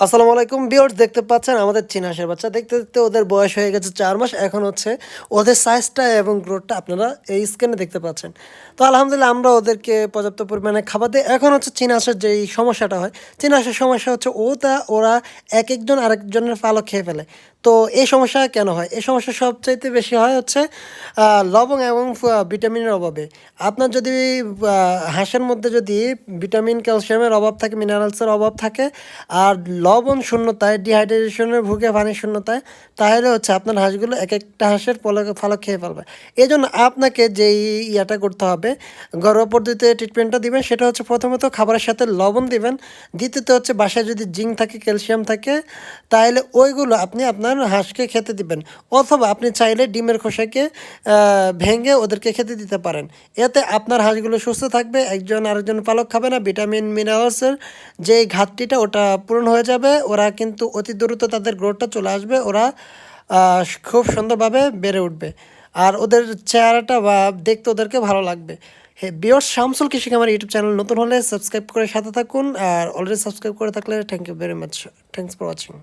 আসসালামু আলাইকুম ভিউয়ার্স, দেখতে পাচ্ছেন আমাদের চীনা হাঁসের বাচ্চা। দেখতে দেখতে ওদের বয়স হয়ে গেছে 4 মাস। এখন হচ্ছে ওদের সাইজটা এবং গ্রোথটা আপনারা এই স্ক্রিনে দেখতে পাচ্ছেন। তো আলহামদুলিল্লাহ আমরা ওদেরকে পর্যাপ্ত পরিমাণে খাবার দিই। এখন হচ্ছে চীনা হাঁসের যেই সমস্যাটা হয়, চীনা হাঁসের সমস্যা হচ্ছে ওরা একেকজন আরেকজনের পালক খেয়ে ফেলে। তো এই সমস্যা কেন হয়? এই সমস্যা সবচাইতে বেশি হয় হচ্ছে লবণ এবং ভিটামিনের অভাবে। আপনার যদি হাঁসের মধ্যে যদি ভিটামিন, ক্যালসিয়ামের অভাব থাকে, মিনারেলসের অভাব থাকে, আর লবণ শূন্যতায়, ডিহাইড্রেশনের ভুগে, পানি শূন্যতায়, তাহলে হচ্ছে আপনার হাঁসগুলো একেকটা হাঁসের পালক খেয়ে ফেলবে। এজন্য আপনাকে যেই ইয়াটা করতে হবে, ঘরোয়া পদ্ধতিতে ট্রিটমেন্টটা দিবেন, সেটা হচ্ছে প্রথমত খাবারের সাথে লবণ দিবেন। দ্বিতীয়ত হচ্ছে বাসায় যদি জিঙ্ক থাকে, ক্যালসিয়াম থাকে, তাহলে ওইগুলো আপনি আপনার হাঁসকে খেতে দিবেন। অথবা আপনি চাইলে ডিমের খোসাকে ভেঙে ওদেরকে খেতে দিতে পারেন। এতে আপনার হাঁসগুলো সুস্থ থাকবে, একজন আরেকজন পালক খাবে না, ভিটামিন মিনারেলসের যে ঘাটতিটা ওটা পূরণ হয়ে যাবে। ওরা কিন্তু অতি দ্রুত তাদের গ্রোথটা চলে আসবে, ওরা খুব সুন্দরভাবে বেড়ে উঠবে, আর ওদের চেহারাটা বা দেখতে ওদেরকে ভালো লাগবে। হ্যাঁ বিয়স, শামসুল কৃষিক আমার ইউটিউব চ্যানেল নতুন হলে সাবস্ক্রাইব করে সাথে থাকুন, আর অলরেডি সাবস্ক্রাইব করে থাকলে thank you very much. Thanks for watching.